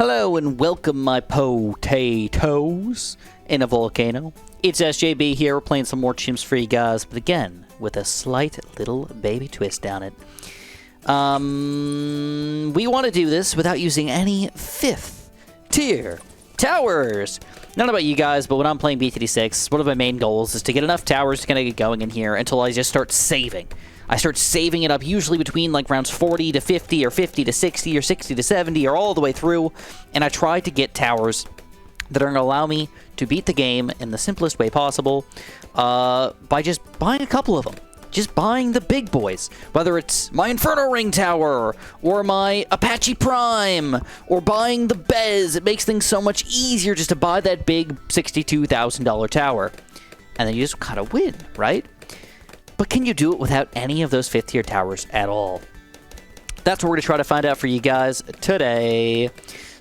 Hello and welcome, my potatoes in a volcano. It's SJB here, we're playing some more Chimps for you guys, but again, with a slight little baby twist down it. We want to do this without using any 5th tier towers. Not about you guys, but when I'm playing BTD6, one of my main goals is to get enough towers to kind of get going in here until I just start saving. I start saving it up usually between like rounds 40 to 50 or 50 to 60 or 60 to 70 or all the way through, and I try to get towers that are going to allow me to beat the game in the simplest way possible by just buying a couple of them. Just buying the big boys, whether it's my Inferno Ring Tower or my Apache Prime or buying the Bez. It makes things so much easier just to buy that big $62,000 tower. And then you just kind of win, right? But can you do it without any of those 5th tier towers at all? That's what we're going to try to find out for you guys today.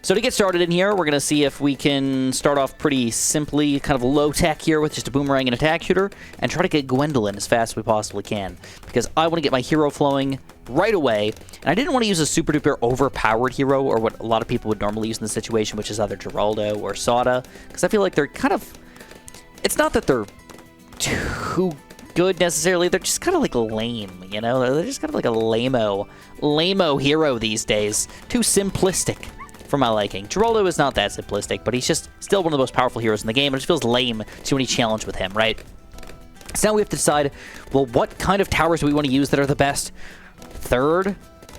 So to get started in here, we're going to see if we can start off pretty simply, kind of low tech here with just a boomerang and attack shooter, and try to get Gwendolyn as fast as we possibly can. Because I want to get my hero flowing right away, and I didn't want to use a super duper overpowered hero, or what a lot of people would normally use in this situation, which is either Geraldo or Sada, because I feel like they're kind of... It's not that they're too good necessarily, they're just kind of like lame, you know? They're just kind of like a lame-o hero these days. Too simplistic for my liking. Geraldo is not that simplistic, but he's just still one of the most powerful heroes in the game, and it just feels lame to do any challenge with him, right? So now we have to decide, well, what kind of towers do we want to use that are the best? Third?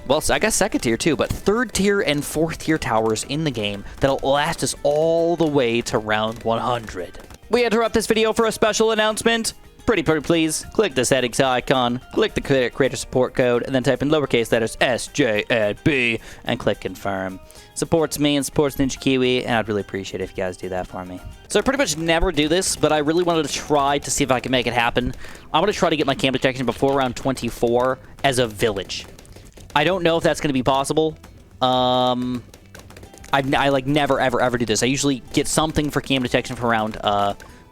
Well, I guess 2nd tier too, but 3rd tier and 4th tier towers in the game that'll last us all the way to round 100. We interrupt this video for a special announcement. Pretty please, click the settings icon, click the creator support code, and then type in lowercase letters SJB and click confirm. Supports me and supports Ninja Kiwi, and I'd really appreciate it if you guys do that for me. So I pretty much never do this, but I really wanted to try to see if I can make it happen. I'm going to try to get my camp detection before round 24 as a village. I don't know if that's going to be possible. I like never ever do this. I usually get something for cam detection for round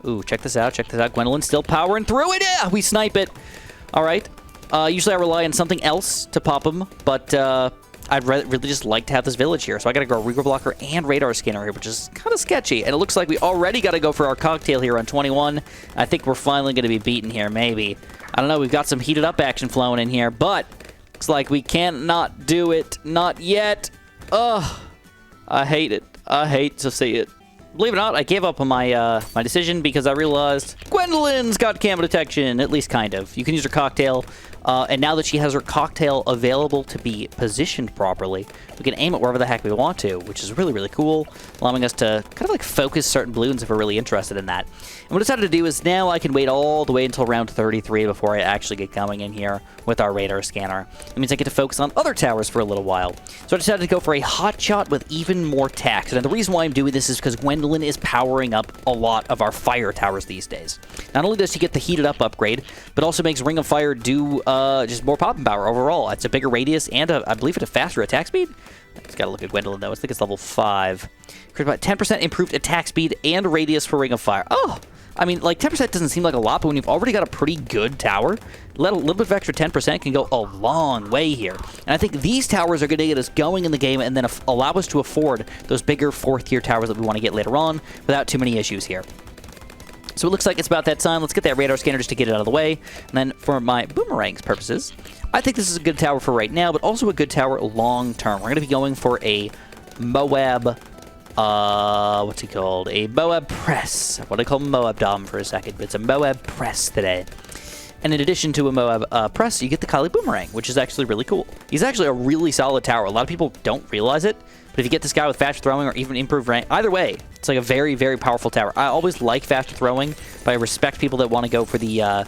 ooh, check this out. Gwendolyn's still powering through it. Yeah, we snipe it. All right. Usually I rely on something else to pop them, but I'd really just like to have this village here. So I got to go Regal Blocker and Radar Scanner here, which is kind of sketchy. And it looks like we already got to go for our cocktail here on 21. I think we're finally going to be beaten here, maybe. I don't know. We've got some heated up action flowing in here, but looks like we can't not do it. Not yet. Ugh. I hate it. I hate to see it. Believe it or not, I gave up on my my decision because I realized Gwendolyn's got camo detection, at least kind of. You can use her cocktail, and now that she has her cocktail available to be positioned properly, we can aim it wherever the heck we want to, which is really cool, allowing us to kind of like focus certain balloons if we're really interested in that. And what I decided to do is now I can wait all the way until round 33 before I actually get going in here with our radar scanner. It means I get to focus on other towers for a little while. So I decided to go for a hot shot with even more tax. And the reason why I'm doing this is because Gwendolyn is powering up a lot of our fire towers these days. Not only does she get the heated up upgrade, but also makes Ring of Fire do just more popping power overall. It's a bigger radius and I believe it's a faster attack speed. Just gotta look at Gwendolyn though. I think it's level 5. About 10% improved attack speed and radius for Ring of Fire. Oh! I mean, like, 10% doesn't seem like a lot, but when you've already got a pretty good tower, a little bit of extra 10% can go a long way here. And I think these towers are going to get us going in the game and then allow us to afford those bigger 4th tier towers that we want to get later on without too many issues here. So it looks like it's about that time. Let's get that radar scanner just to get it out of the way. And then for my boomerang's purposes, I think this is a good tower for right now, but also a good tower long term. We're going to be going for a Moab... what's he called? A Moab Press. I want to call him Moab Dom for a second, but it's a Moab Press today. And in addition to a Moab Press, you get the Kali Boomerang, which is actually really cool. He's actually a really solid tower. A lot of people don't realize it, but if you get this guy with faster throwing or even improved rank, either way, it's like a very powerful tower. I always like faster throwing, but I respect people that want to go for the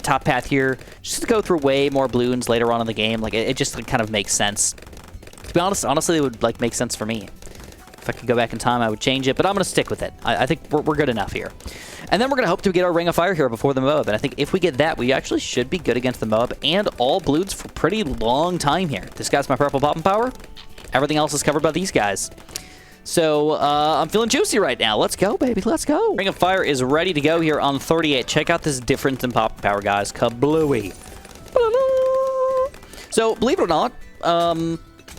top path here, just to go through way more Bloons later on in the game. Like, it just kind of makes sense. To be honest, honestly, it would like make sense for me. If I could go back in time, I would change it, but I'm going to stick with it. I think we're good enough here. And then we're going to hope to get our Ring of Fire here before the Moab, and I think if we get that, we actually should be good against the Moab and all Bloons for a pretty long time here. This guy's my purple popping power. Everything else is covered by these guys. So, I'm feeling juicy right now. Let's go, baby. Let's go. Ring of Fire is ready to go here on 38. Check out this difference in popping power, guys. Kablooey. So, believe it or not,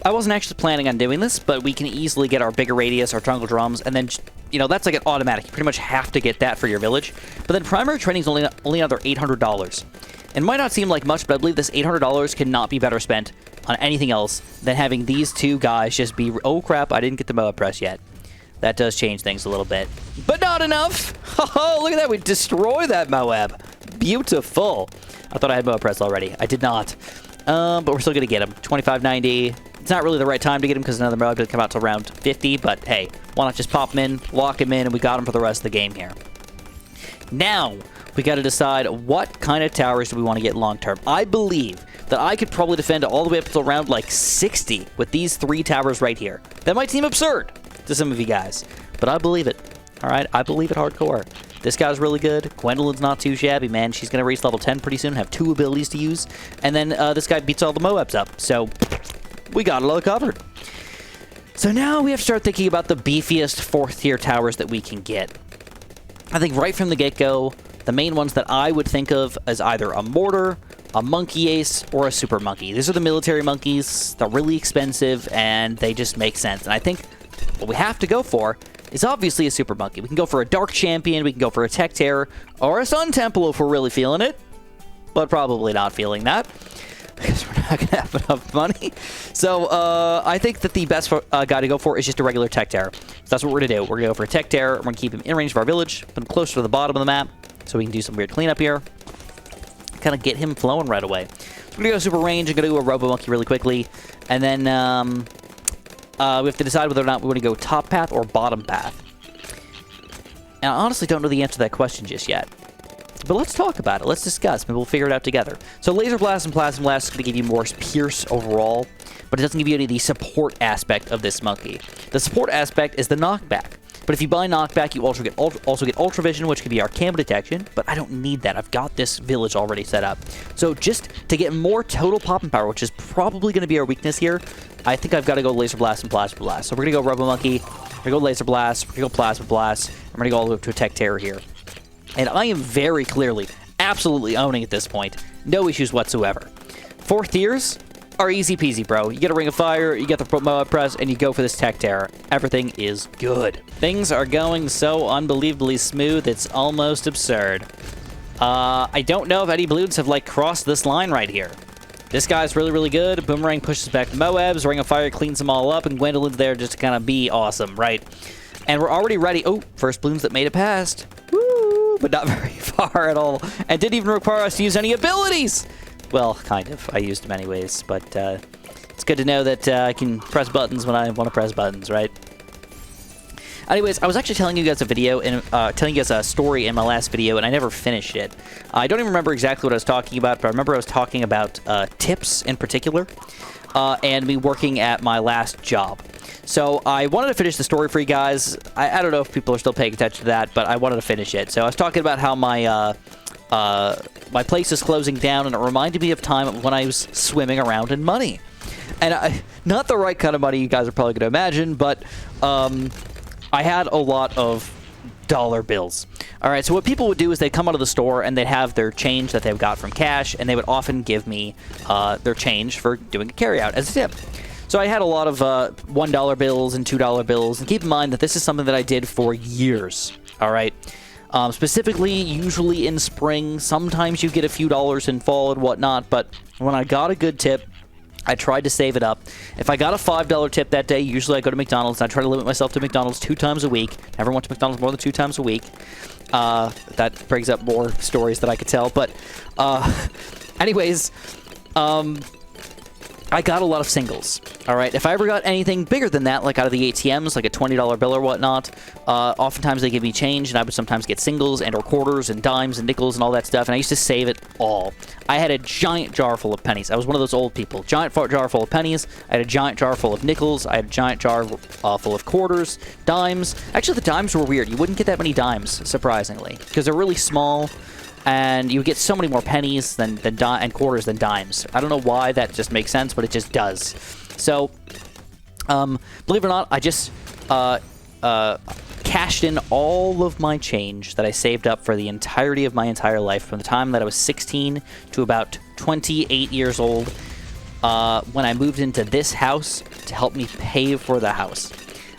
I wasn't actually planning on doing this, but we can easily get our bigger radius, our jungle drums, and then, you know, that's like an automatic. You pretty much have to get that for your village. But then primary training is only another $800. It might not seem like much, but I believe this $800 cannot be better spent on anything else than having these two guys just be... Oh, crap, I didn't get the Moab press yet. That does change things a little bit. But not enough! Oh, look at that. We destroy that Moab. Beautiful. I thought I had Moab press already. I did not. But we're still going to get him. 2590. It's not really the right time to get him because another Moab doesn't come out till around 50. But, hey, why not just pop him in, lock him in, and we got him for the rest of the game here. Now, we got to decide what kind of towers do we want to get long-term. I believe that I could probably defend all the way up to around, like, 60 with these 3 towers right here. That might seem absurd to some of you guys, but I believe it. All right? I believe it hardcore. This guy's really good. Gwendolyn's not too shabby, man. She's going to reach level 10 pretty soon, have 2 abilities to use. And then this guy beats all the Moabs up. So we got it all covered. So now we have to start thinking about the beefiest 4th tier towers that we can get. I think right from the get-go, the main ones that I would think of as either a mortar, a monkey ace, or a super monkey. These are the military monkeys. They're really expensive, and they just make sense. And I think what we have to go for is obviously a super monkey. We can go for a dark champion, we can go for a tech terror, or a sun temple if we're really feeling it. But probably not feeling that, because we're not going to have enough money. So I think that the best guy to go for is just a regular tech terror. So that's what we're going to do. We're going to go for a tech terror. We're going to keep him in range of our village, put him closer to the bottom of the map, so we can do some weird cleanup here. Kind of get him flowing right away. So we're going to go super range and going to do a robo monkey really quickly. And then we have to decide whether or not we want to go top path or bottom path. And I honestly don't know the answer to that question just yet. But let's talk about it. Let's discuss. Maybe we'll figure it out together. So Laser Blast and Plasma Blast is going to give you more Pierce overall, but it doesn't give you any of the support aspect of this monkey. The support aspect is the knockback. But if you buy knockback, you also get Ultra Vision, which can be our camo detection, but I don't need that. I've got this village already set up. So just to get more total popping power, which is probably going to be our weakness here, I think I've got to go Laser Blast and Plasma Blast. So we're going to go Robo Monkey, we're going to go Laser Blast, we're going to go Plasma Blast, and we're going to go all the way up to a Tech Terror here. And I am very clearly, absolutely owning at this point. No issues whatsoever. 4th tiers are easy peasy, bro. You get a Ring of Fire, you get the Moab Press, and you go for this Tech Terror. Everything is good. Things are going so unbelievably smooth, it's almost absurd. I don't know if any Bloons have, like, crossed this line right here. This guy's really, really good. Boomerang pushes back the Moabs. Ring of Fire cleans them all up, and Gwendolyn's there just to kind of be awesome, right? And we're already ready. Oh, first Bloons that made it past. Woo! But not very far at all. And didn't even require us to use any abilities. Well, kind of. I used them anyways, but it's good to know that I can press buttons when I want to press buttons, right? Anyways, I was actually telling you guys a video and telling you guys a story in my last video, and I never finished it. I don't even remember exactly what I was talking about, but I remember I was talking about tips in particular, and me working at my last job. So I wanted to finish the story for you guys. I don't know if people are still paying attention to that, but I wanted to finish it. So I was talking about how my my place is closing down, and it reminded me of time when I was swimming around in money. And not the right kind of money you guys are probably going to imagine, but I had a lot of dollar bills. All right, so what people would do is they'd come out of the store and they'd have their change that they've got from cash, and they would often give me their change for doing a carryout as a tip. So I had a lot of $1 bills and $2 bills, and keep in mind that this is something that I did for years, all right? Specifically, usually in spring, sometimes you get a few dollars in fall and whatnot, but when I got a good tip, I tried to save it up. If I got a $5 tip that day, usually I go to McDonald's, and I try to limit myself to McDonald's 2 times a week. Never went to McDonald's more than 2 times a week. That brings up more stories that I could tell, but anyways, I got a lot of singles, all right? If I ever got anything bigger than that, like out of the ATMs, like a $20 bill or whatnot, oftentimes they give me change, and I would sometimes get singles and or quarters and dimes and nickels and all that stuff, and I used to save it all. I had a giant jar full of pennies. I was one of those old people. Giant jar full of pennies. I had a giant jar full of nickels. I had a giant jar full of quarters, dimes. Actually, the dimes were weird. You wouldn't get that many dimes, surprisingly, because they're really small, and you get so many more pennies and quarters than dimes. I don't know why that just makes sense, but it just does. So, believe it or not, I just cashed in all of my change that I saved up for the entirety of my entire life, from the time that I was 16 to about 28 years old. When I moved into this house, to help me pay for the house.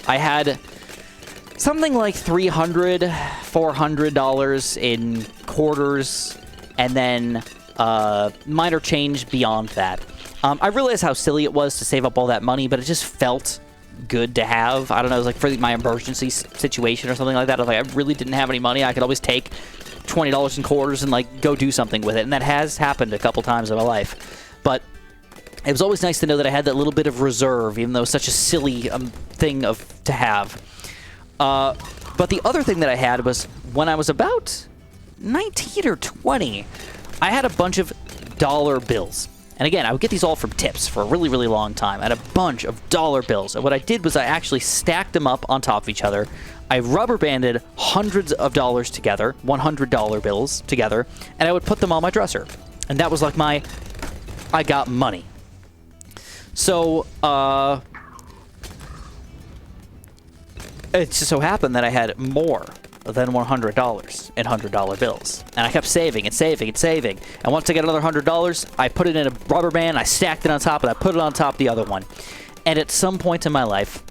I had something like $300, $400 in quarters, and then minor change beyond that. I realized how silly it was to save up all that money, but it just felt good to have. I don't know, it was like for my emergency situation or something like that. I was like, I really didn't have any money. I could always take $20 in quarters and like go do something with it, and that has happened a couple times in my life. But it was always nice to know that I had that little bit of reserve, even though it's such a silly thing to have. But the other thing that I had was when I was about 19 or 20, I had a bunch of dollar bills. And again, I would get these all from tips for a really, really long time. I had a bunch of dollar bills. And what I did was I actually stacked them up on top of each other. I rubber banded hundreds of dollars together, $100 bills together, and I would put them on my dresser. And that was like I got money. So, it just so happened that I had more than $100 in $100 bills. And I kept saving and saving and saving. And once I got another $100, I put it in a rubber band, I stacked it on top, and I put it on top of the other one. And at some point in my life,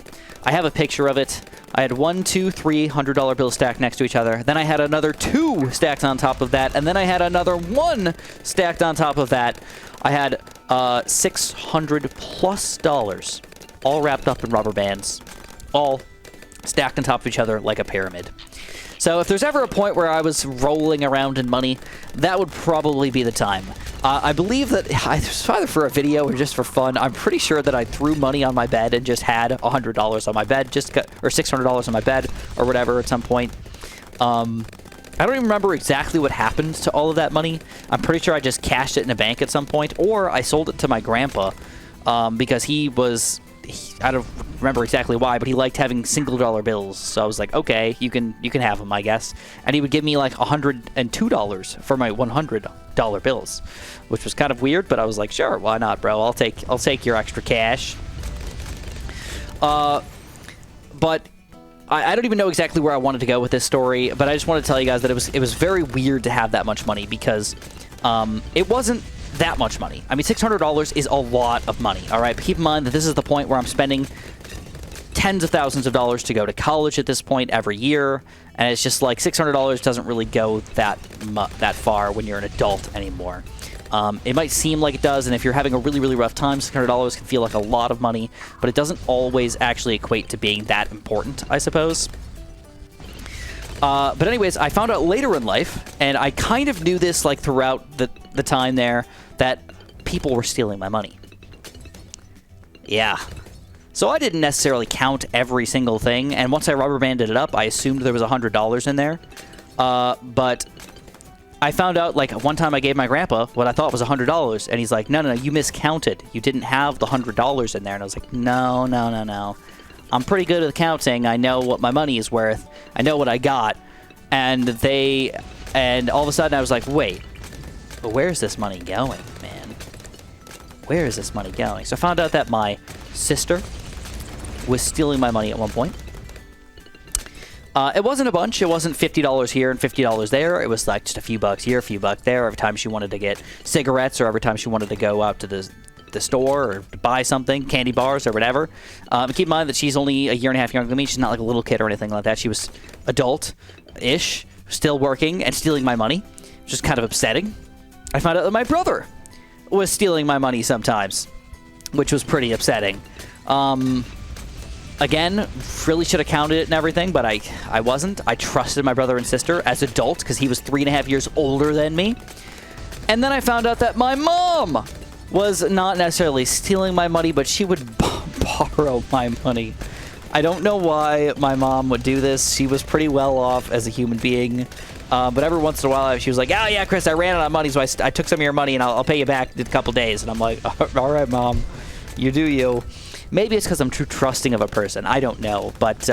I have a picture of it. I had 1, 2, 3 $100 bills stacked next to each other. Then I had another 2 stacked on top of that. And then I had another 1 stacked on top of that. I had $600+ all wrapped up in rubber bands, all stacked on top of each other like a pyramid. So if there's ever a point where I was rolling around in money, that would probably be the time. I believe that either for a video or just for fun, I'm pretty sure that I threw money on my bed and just had $100 on my bed, or $600 on my bed, or whatever at some point. I don't even remember exactly what happened to all of that money. I'm pretty sure I just cashed it in a bank at some point, or I sold it to my grandpa because I don't remember exactly why, but he liked having single dollar bills. So I was like, okay, you can have them, I guess. And he would give me like $102 for my $100 bills, which was kind of weird, but I was like, sure, why not, bro? I'll take your extra cash. But I don't even know exactly where I wanted to go with this story, but I just wanted to tell you guys that it was very weird to have that much money because it wasn't that much money. I mean, $600 is a lot of money, all right? But keep in mind that this is the point where I'm spending tens of thousands of dollars to go to college at this point every year, and it's just like $600 doesn't really go that far when you're an adult anymore. It might seem like it does, and if you're having a really, really rough time, $600 can feel like a lot of money, but it doesn't always actually equate to being that important, I suppose. But anyways, I found out later in life, and I kind of knew this like throughout the time there, that people were stealing my money. Yeah. So I didn't necessarily count every single thing, and once I rubber banded it up, I assumed there was $100 in there. But I found out, like, one time I gave my grandpa what I thought was $100, and he's like, no, you miscounted. You didn't have the $100 in there. And I was like, no. I'm pretty good at counting. I know what my money is worth. I know what I got. And all of a sudden I was like, wait, but where's this money going, man? Where is this money going? So I found out that my sister was stealing my money at one point. It wasn't a bunch. It wasn't $50 here and $50 there. It was like just a few bucks here, a few bucks there. Every time she wanted to get cigarettes or every time she wanted to go out to the store or to buy something, candy bars or whatever. Keep in mind that she's only a year and a half younger than me. She's not like a little kid or anything like that. She was adult-ish, still working and stealing my money, which is kind of upsetting. I found out that my brother was stealing my money sometimes, which was pretty upsetting. Again, really should have counted it and everything, but I wasn't. I trusted my brother and sister as adults because he was 3.5 years older than me. And then I found out that my mom was not necessarily stealing my money, but she would borrow my money. I don't know why my mom would do this. She was pretty well off as a human being. But every once in a while, she was like, oh, yeah, Chris, I ran out of money, so I took some of your money, and I'll pay you back in a couple days. And I'm like, all right, Mom, you do you. Maybe it's because I'm too trusting of a person. I don't know. But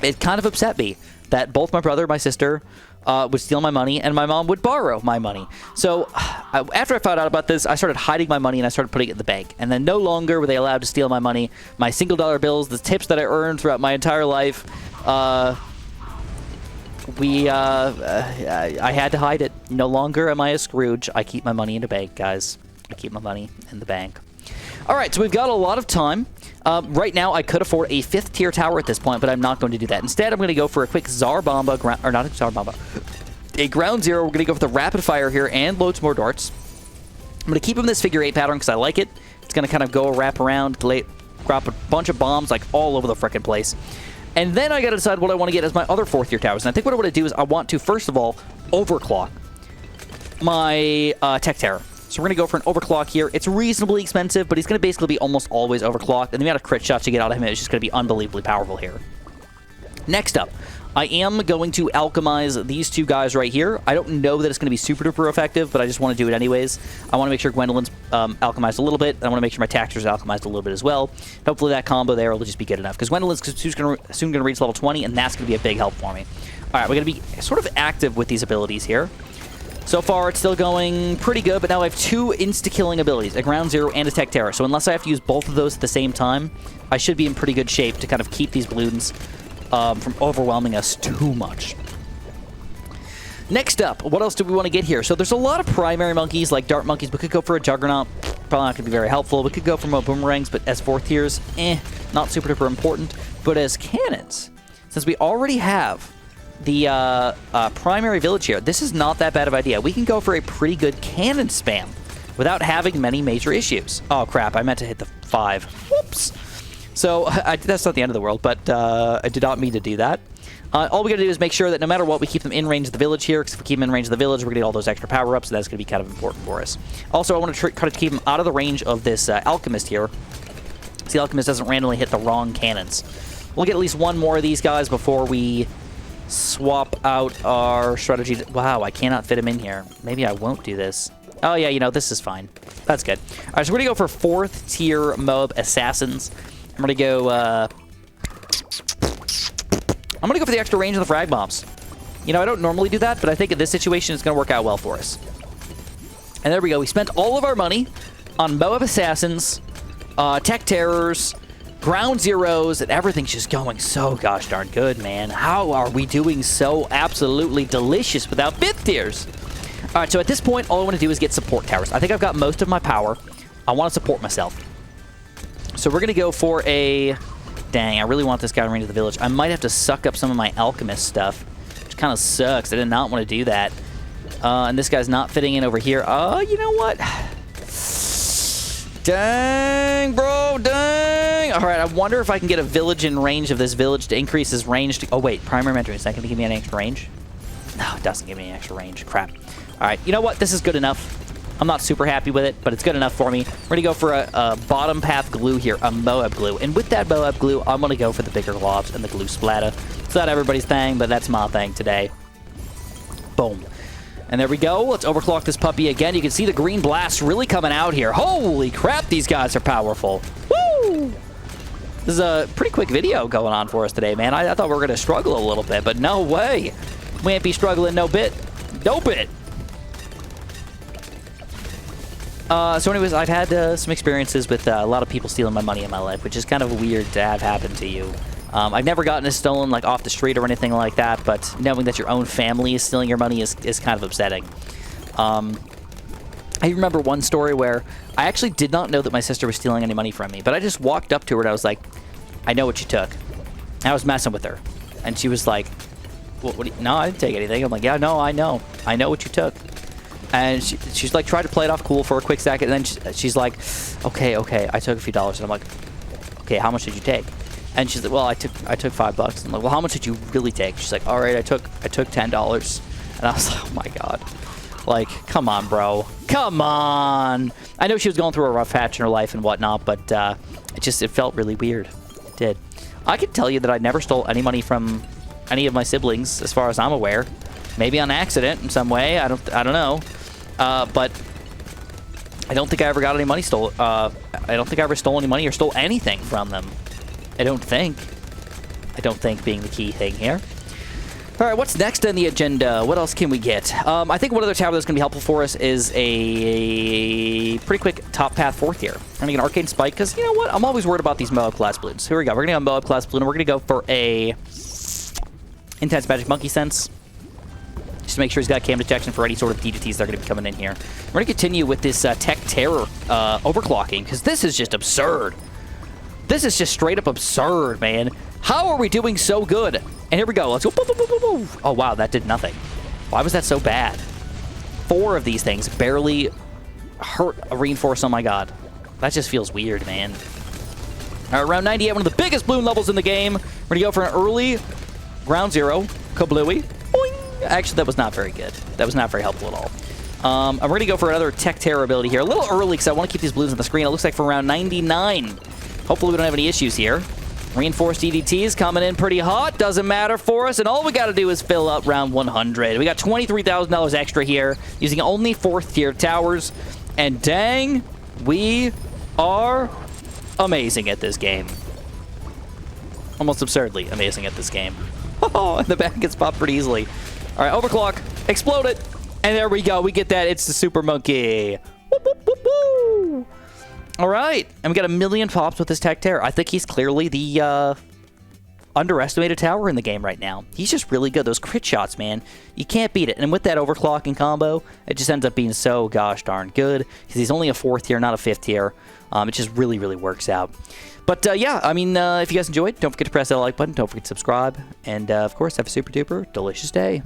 it kind of upset me that both my brother and my sister would steal my money, and my mom would borrow my money. So after I found out about this, I started hiding my money, and I started putting it in the bank. And then no longer were they allowed to steal my money. My single dollar bills, the tips that I earned throughout my entire life, I had to hide it. No longer am I a Scrooge. I keep my money in the bank, guys. I keep my money in the bank. All right, so we've got a lot of time. Right now, I could afford a 5th tier tower at this point, but I'm not going to do that. Instead, I'm going to go for a quick Tsar Bomba, or not a Tsar Bomba, a ground zero. We're going to go for the rapid fire here and loads more darts. I'm going to keep him this figure 8 pattern because I like it. It's going to kind of go wrap around, drop a bunch of bombs like all over the frickin' place. And then I got to decide what I want to get as my other 4th tier towers. And I think what I want to do is I want to, first of all, overclock my Tech Terror. So we're going to go for an overclock here. It's reasonably expensive, but he's going to basically be almost always overclocked. And the amount of crit shots you get out of him is just going to be unbelievably powerful here. Next up, I am going to alchemize these 2 guys right here. I don't know that it's going to be super duper effective, but I just want to do it anyways. I want to make sure Gwendolyn's alchemized a little bit. I want to make sure my Taxer's alchemized a little bit as well. Hopefully that combo there will just be good enough, because Gwendolyn's soon going to reach level 20, and that's going to be a big help for me. All right, we're going to be sort of active with these abilities here. So far, it's still going pretty good, but now I have 2 insta-killing abilities, a Ground Zero and a Tech Terror. So unless I have to use both of those at the same time, I should be in pretty good shape to kind of keep these Bloons from overwhelming us too much. Next up, what else do we want to get here? So there's a lot of primary monkeys, like dart monkeys. We could go for a Juggernaut. Probably not going to be very helpful. We could go for more boomerangs, but as 4th tiers, not super duper important. But as cannons, since we already have the primary village here, this is not that bad of an idea. We can go for a pretty good cannon spam without having many major issues. Oh crap, I meant to hit the 5. Whoops. So that's not the end of the world, but I did not mean to do that. All we gotta do is make sure that no matter what, we keep them in range of the village here, because if we keep them in range of the village, we're gonna get all those extra power-ups, and that's gonna be kind of important for us. Also, I want to try to keep them out of the range of this alchemist here, so the alchemist doesn't randomly hit the wrong cannons. We'll get at least 1 more of these guys before we swap out our strategy. Wow, I cannot fit him in here. Maybe I won't do this. Oh yeah, you know, this is fine. That's good. All right, so we're gonna go for 4th tier Moab Assassins. I'm gonna go for the extra range of the frag bombs. You know, I don't normally do that, but I think in this situation it's gonna work out well for us. And there we go. We spent all of our money on Moab Assassins, Tech Terrors, Ground Zeros, and everything's just going so gosh darn good, man. How are we doing so absolutely delicious without 5th tiers? All right, so at this point, all I want to do is get support towers. I think I've got most of my power. I want to support myself. So we're going to go for a... Dang, I really want this guy in range of the village. I might have to suck up some of my alchemist stuff, which kind of sucks. I did not want to do that. And this guy's not fitting in over here. Oh, you know what? Dang, bro, dang. All right, I wonder if I can get a village in range of this village to increase his range. Oh, wait, primary mentoring. Is that going to give me any extra range? No, it doesn't give me any extra range. Crap. All right, you know what? This is good enough. I'm not super happy with it, but it's good enough for me. We're going to go for a bottom path glue here, a Moab glue. And with that Moab glue, I'm going to go for the bigger globs and the glue splatter. It's not everybody's thing, but that's my thing today. Boom. And there we go. Let's overclock this puppy again. You can see the green blast really coming out here. Holy crap, these guys are powerful. Woo! This is a pretty quick video going on for us today, man. I thought we were going to struggle a little bit, but no way. We ain't be struggling no bit. No bit. So anyways, I've had some experiences with a lot of people stealing my money in my life, which is kind of weird to have happen to you. I've never gotten it stolen like off the street or anything like that, but knowing that your own family is stealing your money is kind of upsetting. I remember one story where I actually did not know that my sister was stealing any money from me, but I just walked up to her and I was like, I know what you took. And I was messing with her. And she was like, no, I didn't take anything. I'm like, yeah, no, I know. I know what you took. And she's like, tried to play it off cool for a quick second, and then she's like, okay, I took a few dollars. And I'm like, okay, how much did you take? And she's like, well, I took $5. I'm like, well, how much did you really take? She's like, all right, I took $10. And I was like, oh my god, like, come on, bro, come on. I know she was going through a rough patch in her life and whatnot, but it felt really weird. It did. I can tell you that I never stole any money from any of my siblings, as far as I'm aware. Maybe on accident in some way. I don't know. But I don't think I ever got any money stolen. I don't think I ever stole any money or stole anything from them. I don't think being the key thing here. All right, what's next on the agenda? What else can we get? I think one other tower that's going to be helpful for us is a pretty quick top path 4th tier. I'm going to get an Arcane Spike because, you know what? I'm always worried about these Moab class Bloons. Here we go. We're going to go Moab class Bloon, and we're going to go for a Intense Magic Monkey Sense. to make sure he's got cam detection for any sort of DDTs that are going to be coming in here. We're going to continue with this Tech Terror overclocking, because this is just absurd. This is just straight up absurd, man. How are we doing so good? And here we go. Let's go. Boop, boop, boop, boop, boop. Oh, wow, that did nothing. Why was that so bad? 4 of these things barely hurt a reinforce. Oh, my God. That just feels weird, man. All right, round 98, one of the biggest Bloon levels in the game. We're going to go for an early ground 0. Kablooey. Boing. Actually, that was not very good. That was not very helpful at all. And we're going to go for another Tech Terror ability here. A little early because I want to keep these Bloons on the screen. It looks like for round 99. Hopefully we don't have any issues here. Reinforced DDTs coming in pretty hot. Doesn't matter for us. And all we got to do is fill up round 100. We got $23,000 extra here using only 4th tier towers. And dang, we are amazing at this game. Almost absurdly amazing at this game. Oh, and the back gets popped pretty easily. All right, overclock. Explode it. And there we go. We get that. It's the Super Monkey. Whoop, whoop, whoop, whoop. All right. And we got 1,000,000 pops with this Tech Terror. I think he's clearly the underestimated tower in the game right now. He's just really good. Those crit shots, man. You can't beat it. And with that overclocking combo, it just ends up being so gosh darn good. Because he's only a 4th tier, not a 5th tier. It just really, really works out. But yeah, I mean, if you guys enjoyed, don't forget to press that like button. Don't forget to subscribe. And of course, have a super duper delicious day.